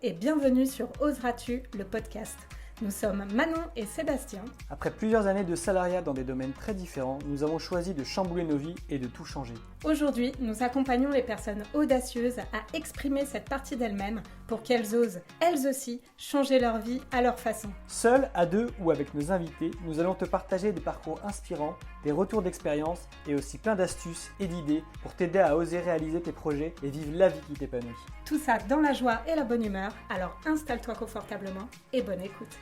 et bienvenue sur Oseras-tu, le podcast. Nous sommes Manon et Sébastien. Après plusieurs années de salariat dans des domaines très différents, nous avons choisi de chambouler nos vies et de tout changer. Aujourd'hui, nous accompagnons les personnes audacieuses à exprimer cette partie d'elles-mêmes pour qu'elles osent, elles aussi, changer leur vie à leur façon. Seuls, à deux ou avec nos invités, nous allons te partager des parcours inspirants, des retours d'expérience et aussi plein d'astuces et d'idées pour t'aider à oser réaliser tes projets et vivre la vie qui t'épanouit. Tout ça dans la joie et la bonne humeur, alors installe-toi confortablement et bonne écoute.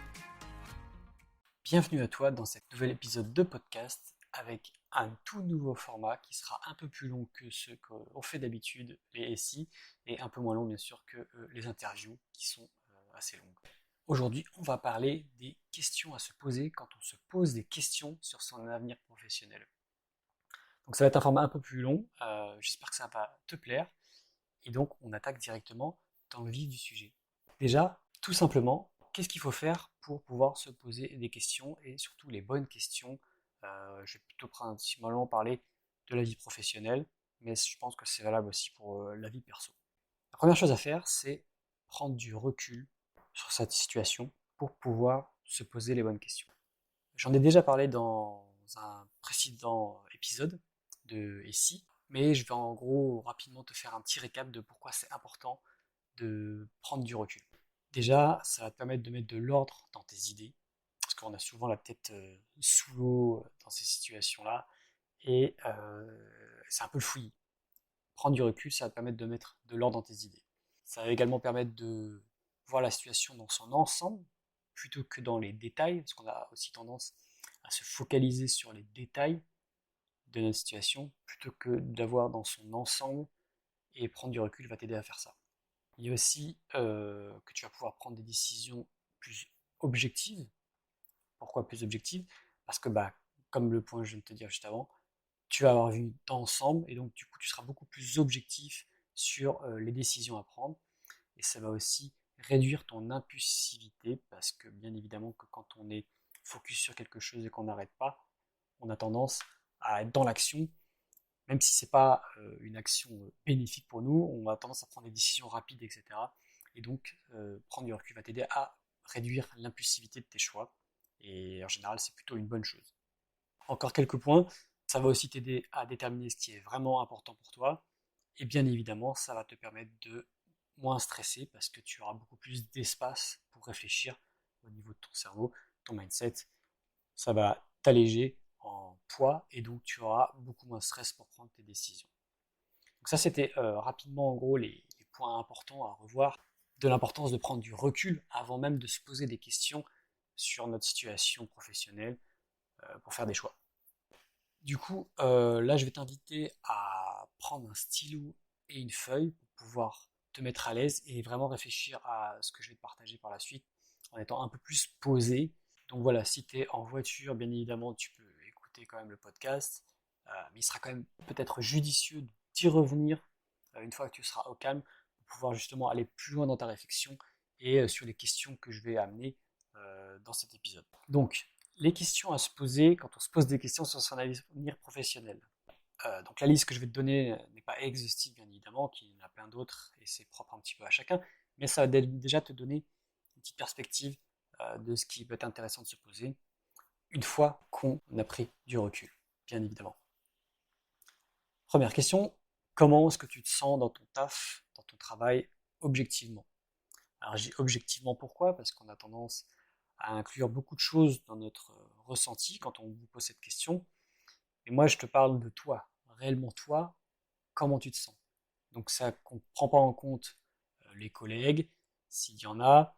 Bienvenue à toi dans cet nouvel épisode de podcast avec un tout nouveau format qui sera un peu plus long que ce qu'on fait d'habitude, les SI, et un peu moins long bien sûr que les interviews qui sont assez longues. Aujourd'hui, on va parler des questions à se poser quand on se pose des questions sur son avenir professionnel. Donc ça va être un format un peu plus long, j'espère que ça va te plaire, et donc on attaque directement dans le vif du sujet. Déjà, tout simplement, qu'est-ce qu'il faut faire pour pouvoir se poser des questions et surtout les bonnes questions. Je vais plutôt principalement parler de la vie professionnelle, mais je pense que c'est valable aussi pour la vie perso. La première chose à faire, c'est prendre du recul sur cette situation pour pouvoir se poser les bonnes questions. J'en ai déjà parlé dans un précédent épisode de SI, mais je vais en gros rapidement te faire un petit récap de pourquoi c'est important de prendre du recul. Déjà, ça va te permettre de mettre de l'ordre dans tes idées, parce qu'on a souvent la tête sous l'eau dans ces situations-là, et c'est un peu le fouillis. Prendre du recul, ça va te permettre de mettre de l'ordre dans tes idées. Ça va également permettre de voir la situation dans son ensemble, plutôt que dans les détails, parce qu'on a aussi tendance à se focaliser sur les détails de notre situation, plutôt que d'avoir dans son ensemble, et prendre du recul va t'aider à faire ça. Il y a aussi que tu vas pouvoir prendre des décisions plus objectives. Pourquoi plus objectives? Parce que, comme le point que je viens de te dire juste avant, tu vas avoir vu d'ensemble et donc du coup tu seras beaucoup plus objectif sur les décisions à prendre. Et ça va aussi réduire ton impulsivité parce que bien évidemment que quand on est focus sur quelque chose et qu'on n'arrête pas, on a tendance à être dans l'action. Même si c'est pas une action bénéfique pour nous, on a tendance à prendre des décisions rapides, etc. Et donc, prendre du recul va t'aider à réduire l'impulsivité de tes choix. Et en général, c'est plutôt une bonne chose. Encore quelques points. Ça va aussi t'aider à déterminer ce qui est vraiment important pour toi. Et bien évidemment, ça va te permettre de moins stresser parce que tu auras beaucoup plus d'espace pour réfléchir au niveau de ton cerveau, ton mindset. Ça va t'alléger en poids et donc tu auras beaucoup moins de stress pour prendre tes décisions. Donc ça c'était rapidement en gros les points importants à revoir de l'importance de prendre du recul avant même de se poser des questions sur notre situation professionnelle pour faire des choix. Du coup là je vais t'inviter à prendre un stylo et une feuille pour pouvoir te mettre à l'aise et vraiment réfléchir à ce que je vais te partager par la suite en étant un peu plus posé. Donc voilà, si tu es en voiture, bien évidemment, tu peux écouter quand même le podcast, mais il sera quand même peut-être judicieux d'y revenir une fois que tu seras au calme pour pouvoir justement aller plus loin dans ta réflexion et sur les questions que je vais amener dans cet épisode. Donc, les questions à se poser quand on se pose des questions sur son avenir professionnel. Donc la liste que je vais te donner n'est pas exhaustive bien évidemment, qu'il y en a plein d'autres et c'est propre un petit peu à chacun, mais ça va déjà te donner une petite perspective de ce qui peut être intéressant de se poser une fois qu'on a pris du recul, bien évidemment. Première question, comment est-ce que tu te sens dans ton taf, dans ton travail, objectivement? Alors j'ai objectivement pourquoi? Parce qu'on a tendance à inclure beaucoup de choses dans notre ressenti quand on vous pose cette question. Et moi je te parle de toi, réellement toi, comment tu te sens? Donc ça ne prend pas en compte les collègues, s'il y en a,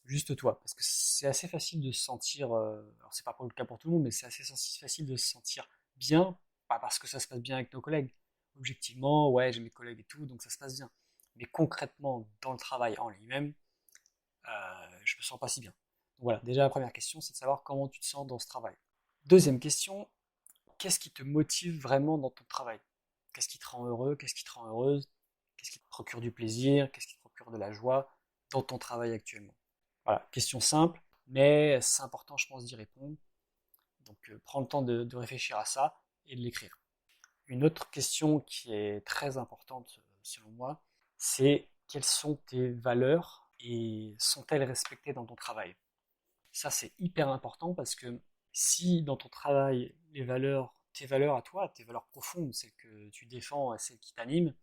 juste toi. Parce que c'est assez facile de se sentir, alors c'est pas pour le cas pour tout le monde, mais c'est assez facile de se sentir bien, pas parce que ça se passe bien avec nos collègues. Objectivement, ouais, j'ai mes collègues et tout, donc ça se passe bien. Mais concrètement, dans le travail en lui-même, je me sens pas si bien. Donc voilà, déjà la première question, c'est de savoir comment tu te sens dans ce travail. Deuxième question, qu'est-ce qui te motive vraiment dans ton travail? Qu'est-ce qui te rend heureux? Qu'est-ce qui te rend heureuse? Qu'est-ce qui te procure du plaisir? Qu'est-ce qui te procure de la joie dans ton travail actuellement? Voilà, question simple, mais c'est important, je pense, d'y répondre. Donc, prends le temps de réfléchir à ça et de l'écrire. Une autre question qui est très importante, selon moi, c'est quelles sont tes valeurs et sont-elles respectées dans ton travail? Ça, c'est hyper important parce que si dans ton travail, tes valeurs à toi, tes valeurs profondes, celles que tu défends et celles qui t'animent,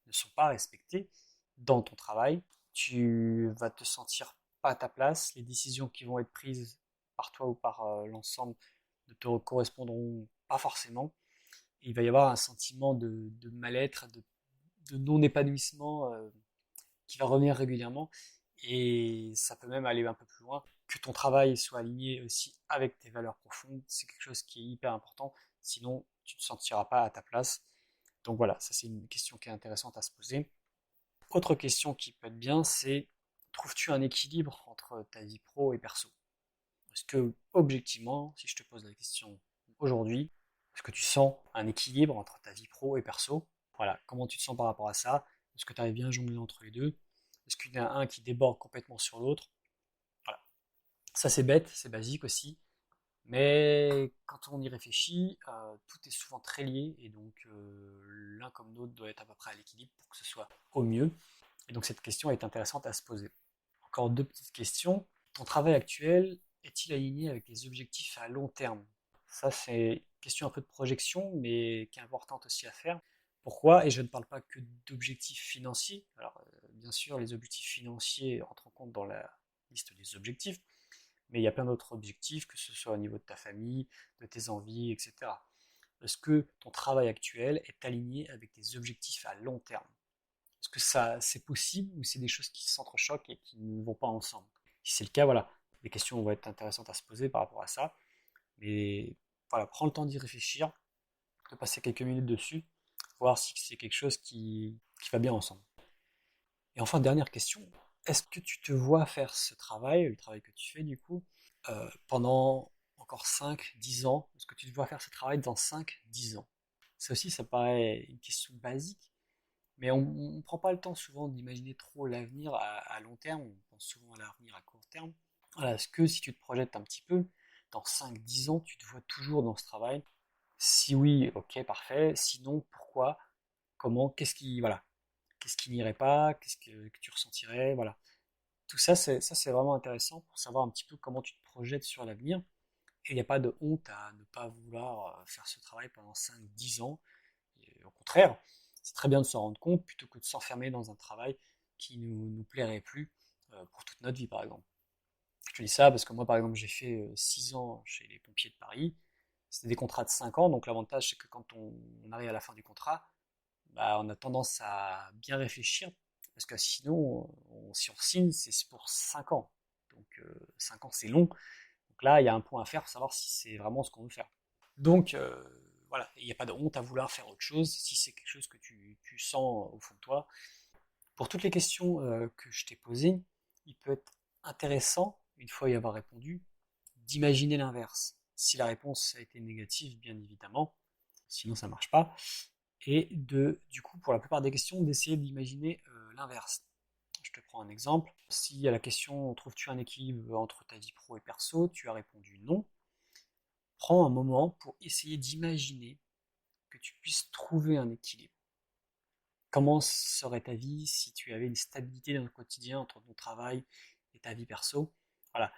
ne sont pas respectées dans ton travail, tu vas te sentir pas à ta place, les décisions qui vont être prises par toi ou par l'ensemble ne te correspondront pas forcément. Et il va y avoir un sentiment de mal-être, de non-épanouissement qui va revenir régulièrement. Et ça peut même aller un peu plus loin. Que ton travail soit aligné aussi avec tes valeurs profondes, c'est quelque chose qui est hyper important. Sinon, tu ne te sentiras pas à ta place. Donc voilà, ça c'est une question qui est intéressante à se poser. Autre question qui peut être bien, c'est trouves-tu un équilibre entre ta vie pro et perso? Est-ce que, objectivement, si je te pose la question aujourd'hui, est-ce que tu sens un équilibre entre ta vie pro et perso? Voilà, comment tu te sens par rapport à ça? Est-ce que tu arrives bien à jongler entre les deux? Est-ce qu'il y en a un qui déborde complètement sur l'autre? Voilà. Ça, c'est bête, c'est basique aussi. Mais quand on y réfléchit, tout est souvent très lié et donc l'un comme l'autre doit être à peu près à l'équilibre pour que ce soit au mieux. Et donc cette question est intéressante à se poser. Encore deux petites questions. Ton travail actuel est-il aligné avec les objectifs à long terme? Ça, c'est une question un peu de projection, mais qui est importante aussi à faire. Pourquoi? Et je ne parle pas que d'objectifs financiers. Alors, bien sûr, les objectifs financiers entrent en compte dans la liste des objectifs, mais il y a plein d'autres objectifs, que ce soit au niveau de ta famille, de tes envies, etc. Est-ce que ton travail actuel est aligné avec tes objectifs à long terme? Est-ce que ça, c'est possible ou c'est des choses qui s'entrechoquent et qui ne vont pas ensemble? Si c'est le cas, voilà, des questions vont être intéressantes à se poser par rapport à ça. Mais voilà, prends le temps d'y réfléchir, de passer quelques minutes dessus, voir si c'est quelque chose qui va bien ensemble. Et enfin, dernière question, est-ce que tu te vois faire ce travail, le travail que tu fais du coup, pendant encore 5, 10 ans? Est-ce que tu te vois faire ce travail dans 5, 10 ans? Ça aussi, ça paraît une question basique, mais on ne prend pas le temps souvent d'imaginer trop l'avenir à long terme, on pense souvent à l'avenir à court terme. Voilà, est-ce que si tu te projettes un petit peu, dans 5, 10 ans, tu te vois toujours dans ce travail? Si oui, ok, parfait. Sinon, pourquoi? Comment? Voilà, qu'est-ce qui n'irait pas? Qu'est-ce que tu ressentirais? Voilà. Tout ça, c'est vraiment intéressant pour savoir un petit peu comment tu te projettes sur l'avenir. Et il n'y a pas de honte à ne pas vouloir faire ce travail pendant 5, 10 ans. Et au contraire, c'est très bien de s'en rendre compte plutôt que de s'enfermer dans un travail qui nous plairait plus pour toute notre vie, par exemple. Je te dis ça parce que moi, par exemple, j'ai fait 6 ans chez les pompiers de Paris. C'était des contrats de 5 ans, donc l'avantage, c'est que quand on arrive à la fin du contrat, bah, on a tendance à bien réfléchir, parce que sinon, si on signe, c'est pour 5 ans. Donc 5 ans, c'est long. Donc là, il y a un point à faire pour savoir si c'est vraiment ce qu'on veut faire. Donc voilà, il n'y a pas de honte à vouloir faire autre chose si c'est quelque chose que tu sens au fond de toi. Pour toutes les questions que je t'ai posées, il peut être intéressant, une fois y avoir répondu, d'imaginer l'inverse. Si la réponse a été négative, bien évidemment, sinon ça ne marche pas, et du coup, pour la plupart des questions, d'essayer d'imaginer l'inverse. Je te prends un exemple. Si à la question trouves-tu un équilibre entre ta vie pro et perso, tu as répondu non. Prends un moment pour essayer d'imaginer que tu puisses trouver un équilibre. Comment serait ta vie si tu avais une stabilité dans le quotidien entre ton travail et ta vie perso? Voilà,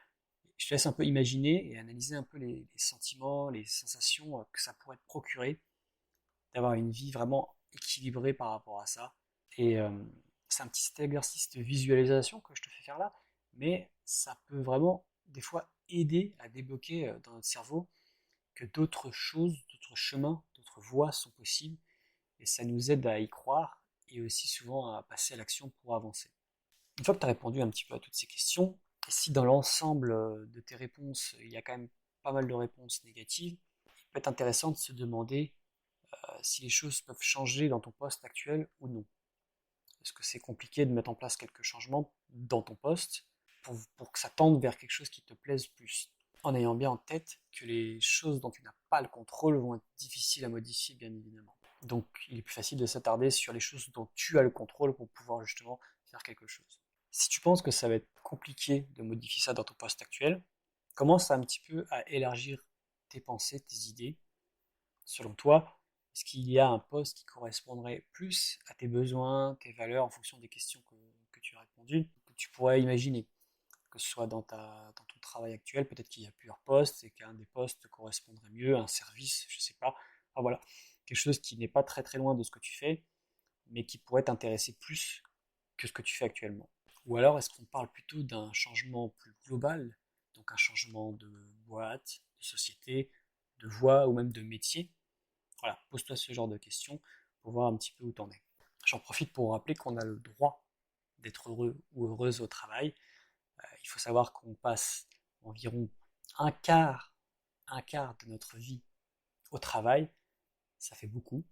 je te laisse un peu imaginer et analyser un peu les sentiments, les sensations que ça pourrait te procurer d'avoir une vie vraiment équilibrée par rapport à ça. Et c'est un petit exercice de visualisation que je te fais faire là, mais ça peut vraiment des fois aider à débloquer dans notre cerveau que d'autres choses, d'autres chemins, d'autres voies sont possibles, et ça nous aide à y croire et aussi souvent à passer à l'action pour avancer. Une fois que tu as répondu un petit peu à toutes ces questions, et si dans l'ensemble de tes réponses, il y a quand même pas mal de réponses négatives, il peut être intéressant de se demander si les choses peuvent changer dans ton poste actuel ou non. Est-ce que c'est compliqué de mettre en place quelques changements dans ton poste pour que ça tende vers quelque chose qui te plaise plus? En ayant bien en tête que les choses dont tu n'as pas le contrôle vont être difficiles à modifier, bien évidemment. Donc, il est plus facile de s'attarder sur les choses dont tu as le contrôle pour pouvoir justement faire quelque chose. Si tu penses que ça va être compliqué de modifier ça dans ton poste actuel, commence un petit peu à élargir tes pensées, tes idées. Selon toi, est-ce qu'il y a un poste qui correspondrait plus à tes besoins, tes valeurs en fonction des questions que tu as répondues, que tu pourrais imaginer, que ce soit dans ton travail actuel, peut-être qu'il y a plusieurs postes et qu'un des postes correspondrait mieux à un service, je sais pas. Enfin voilà, quelque chose qui n'est pas très très loin de ce que tu fais, mais qui pourrait t'intéresser plus que ce que tu fais actuellement. Ou alors est-ce qu'on parle plutôt d'un changement plus global, donc un changement de boîte, de société, de voie ou même de métier? Voilà, pose-toi ce genre de questions pour voir un petit peu où t'en es. J'en profite pour rappeler qu'on a le droit d'être heureux ou heureuse au travail. Il faut savoir qu'on passe environ un quart, un quart de notre vie au travail. Ça fait beaucoup.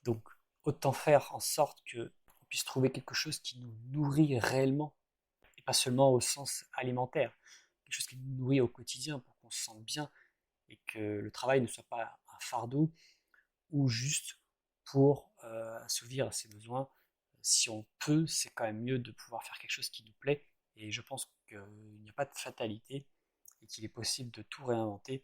Donc, autant faire en sorte qu'on puisse trouver quelque chose qui nous nourrit réellement, et pas seulement au sens alimentaire, quelque chose qui nous nourrit au quotidien pour qu'on se sente bien et que le travail ne soit pas un fardeau ou juste pour assouvir à ses besoins. Si on peut, c'est quand même mieux de pouvoir faire quelque chose qui nous plaît. Et je pense qu'il n'y a pas de fatalité et qu'il est possible de tout réinventer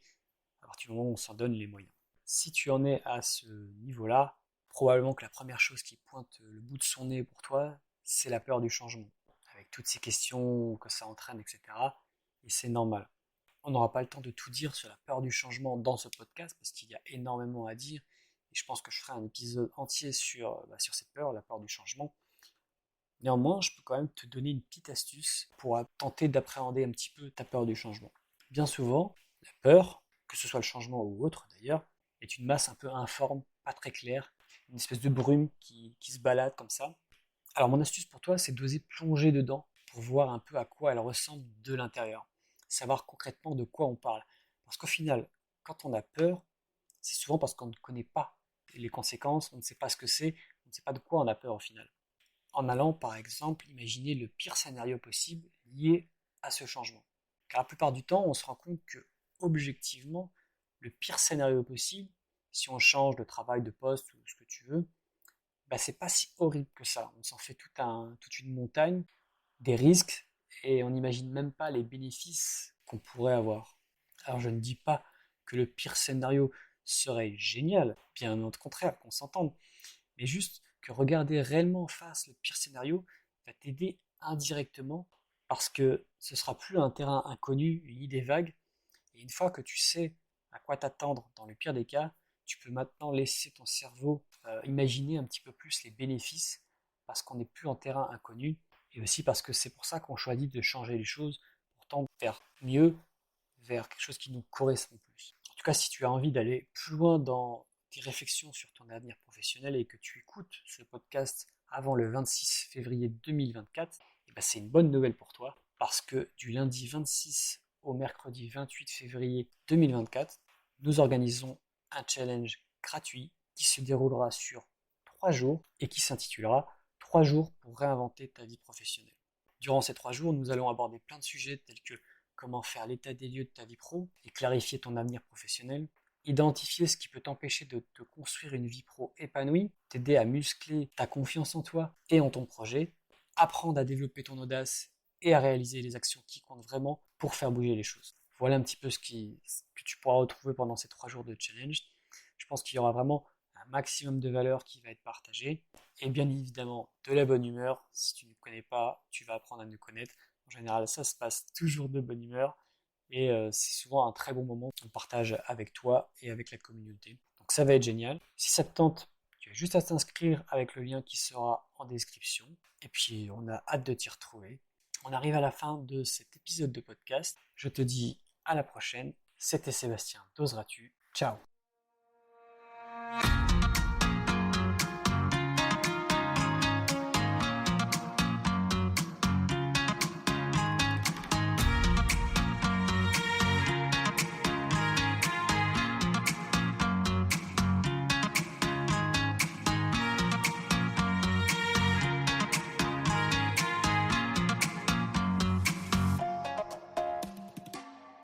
à partir du moment où on s'en donne les moyens. Si tu en es à ce niveau-là, probablement que la première chose qui pointe le bout de son nez pour toi, c'est la peur du changement, avec toutes ces questions que ça entraîne, etc. Et c'est normal. On n'aura pas le temps de tout dire sur la peur du changement dans ce podcast, parce qu'il y a énormément à dire, et je pense que je ferai un épisode entier sur cette peur, la peur du changement. Néanmoins, je peux quand même te donner une petite astuce pour tenter d'appréhender un petit peu ta peur du changement. Bien souvent, la peur, que ce soit le changement ou autre d'ailleurs, est une masse un peu informe, pas très claire, une espèce de brume qui se balade comme ça. Alors mon astuce pour toi, c'est d'oser plonger dedans pour voir un peu à quoi elle ressemble de l'intérieur. Savoir concrètement de quoi on parle. Parce qu'au final, quand on a peur, c'est souvent parce qu'on ne connaît pas les conséquences, on ne sait pas ce que c'est, on ne sait pas de quoi on a peur au final. En allant, par exemple, imaginer le pire scénario possible lié à ce changement. Car la plupart du temps, on se rend compte que, objectivement, le pire scénario possible, si on change de travail, de poste ou ce que tu veux, bah, c'est pas si horrible que ça. On s'en fait toute une montagne, des risques, et on n'imagine même pas les bénéfices qu'on pourrait avoir. Alors je ne dis pas que le pire scénario serait génial, bien au contraire, qu'on s'entende, mais juste que regarder réellement en face le pire scénario va t'aider indirectement parce que ce sera plus un terrain inconnu, une idée vague, et une fois que tu sais à quoi t'attendre dans le pire des cas, tu peux maintenant laisser ton cerveau imaginer un petit peu plus les bénéfices parce qu'on n'est plus en terrain inconnu et aussi parce que c'est pour ça qu'on choisit de changer les choses pour tendre vers mieux, vers quelque chose qui nous correspond plus. En tout cas, si tu as envie d'aller plus loin dans tes réflexions sur ton avenir professionnel et que tu écoutes ce podcast avant le 26 février 2024, eh ben c'est une bonne nouvelle pour toi parce que du lundi 26 au mercredi 28 février 2024, nous organisons un challenge gratuit qui se déroulera sur 3 jours et qui s'intitulera 3 jours pour réinventer ta vie professionnelle. Durant ces 3 jours, nous allons aborder plein de sujets tels que comment faire l'état des lieux de ta vie pro et clarifier ton avenir professionnel, identifier ce qui peut t'empêcher de te construire une vie pro épanouie, t'aider à muscler ta confiance en toi et en ton projet, apprendre à développer ton audace et à réaliser les actions qui comptent vraiment pour faire bouger les choses. Voilà un petit peu ce que tu pourras retrouver pendant ces 3 jours de challenge. Je pense qu'il y aura vraiment un maximum de valeur qui va être partagée et bien évidemment de la bonne humeur. Si tu ne connais pas, tu vas apprendre à nous connaître. En général, ça se passe toujours de bonne humeur et c'est souvent un très bon moment qu'on partage avec toi et avec la communauté. Donc ça va être génial. Si ça te tente, tu as juste à t'inscrire avec le lien qui sera en description. Et puis on a hâte de t'y retrouver. On arrive à la fin de cet épisode de podcast. Je te dis à la prochaine. C'était Sébastien d'Oseras-tu. Ciao.